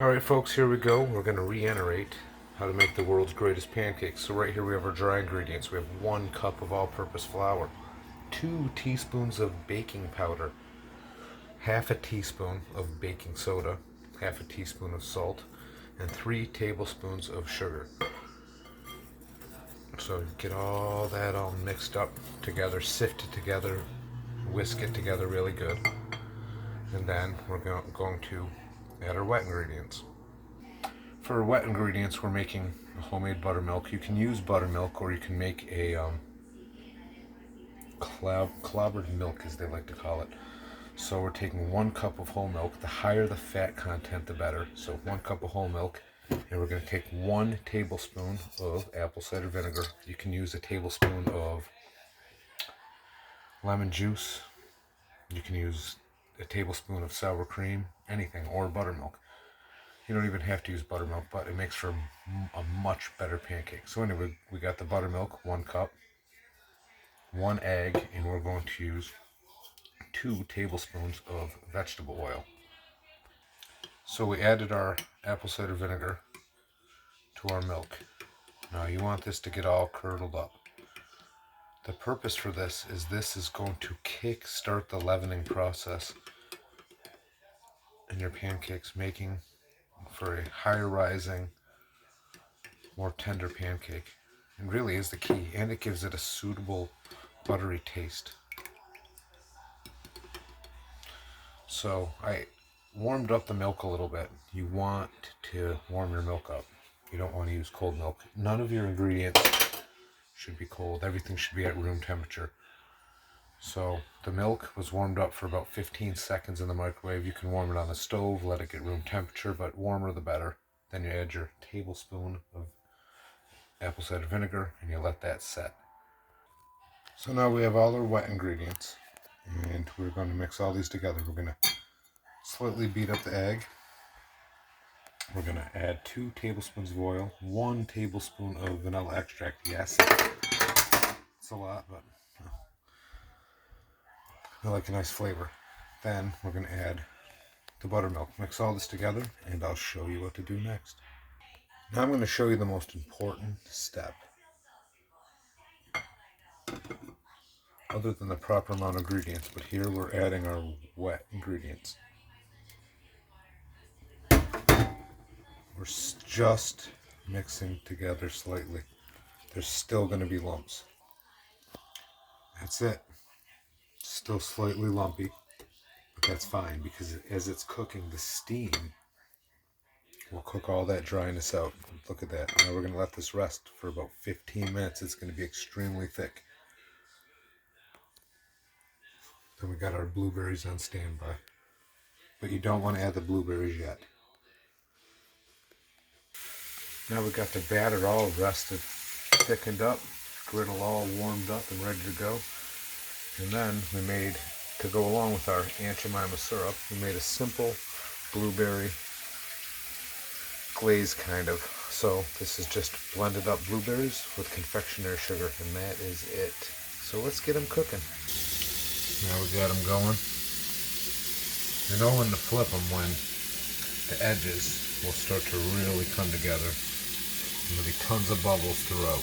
Alright folks, here we go. We're going to reiterate how to make the world's greatest pancakes. So right here we have our dry ingredients. We have 1 cup of all-purpose flour, 2 teaspoons of baking powder, half a teaspoon of baking soda, half a teaspoon of salt, and 3 tablespoons of sugar. So get all that all mixed up together, sift it together, whisk it together really good. And then we're going to add our wet ingredients. For wet ingredients, we're making a homemade buttermilk. You can use buttermilk, or you can make a clobbered milk, as they like to call it. So we're taking 1 cup of whole milk. The higher the fat content, the better. So 1 cup of whole milk, and we're going to take 1 tablespoon of apple cider vinegar. You can use a tablespoon of lemon juice. You can use a tablespoon of sour cream, anything, or buttermilk. You don't even have to use buttermilk, but it makes for a much better pancake. So anyway, we got the buttermilk, 1 cup, 1 egg, and we're going to use 2 tablespoons of vegetable oil. So we added our apple cider vinegar to our milk. Now you want this to get all curdled up. The purpose for this is going to kick start the leavening process in your pancakes, making for a higher rising, more tender pancake. It really is the key, and it gives it a suitable buttery taste. So I warmed up the milk a little bit. You want to warm your milk up. You don't want to use cold milk. None of your ingredients should be cold. Everything should be at room temperature. So the milk was warmed up for about 15 seconds in the microwave. You can warm it on the stove, let it get room temperature, but warmer the better. Then you add your tablespoon of apple cider vinegar and you let that set. So now we have all our wet ingredients, and we're going to mix all these together. We're going to slightly beat up the egg. We're going to add 2 tablespoons of oil, 1 tablespoon of vanilla extract. Yes, it's a lot, but I like a nice flavor. Then we're going to add the buttermilk. Mix all this together, and I'll show you what to do next. Now I'm going to show you the most important step. Other than the proper amount of ingredients, but here we're adding our wet ingredients. We're just mixing together slightly. There's still going to be lumps. That's it. Still slightly lumpy, but that's fine, because as it's cooking, the steam will cook all that dryness out. Look at that. Now we're going to let this rest for about 15 minutes. It's going to be extremely thick. Then we got our blueberries on standby. But you don't want to add the blueberries yet. Now we got the batter all rested, thickened up, griddle all warmed up and ready to go. And then we made, to go along with our Aunt Jemima syrup, we made a simple blueberry glaze kind of. So this is just blended up blueberries with confectionery sugar, and that is it. So let's get them cooking. Now we got them going. You know when to flip them when the edges will start to really come together. There'll be tons of bubbles throughout.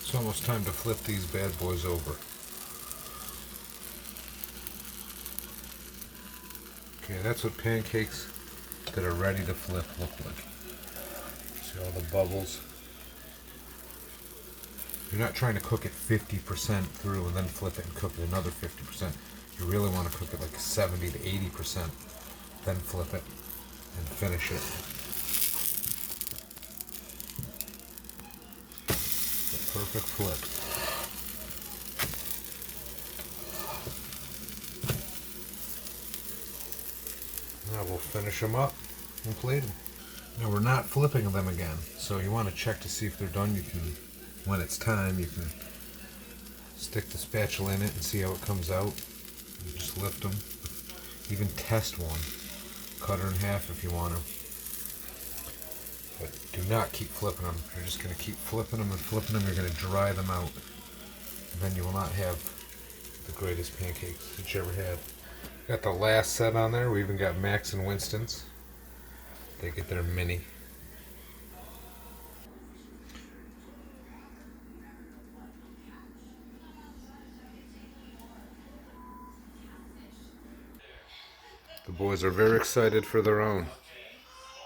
It's almost time to flip these bad boys over. Okay, that's what pancakes that are ready to flip look like. See all the bubbles? You're not trying to cook it 50% through and then flip it and cook it another 50%. You really want to cook it like 70 to 80%, then flip it and finish it. The perfect flip. Now we'll finish them up and plate them. Now we're not flipping them again, so you want to check to see if they're done. You can, when it's time, you can stick the spatula in it and see how it comes out. You just lift them. Even test one. cut her in half if you want to. But do not keep flipping them. You're just going to keep flipping them and flipping them. You're going to dry them out. And then you will not have the greatest pancakes that you ever had. Got the last set on there. We even got Max and Winston's. They get their mini. The boys are very excited for their own.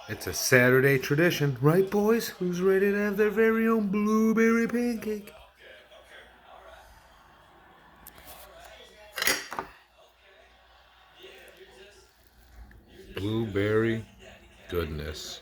It's a Saturday tradition, right, boys? Who's ready to have their very own blueberry pancake? Blueberry goodness.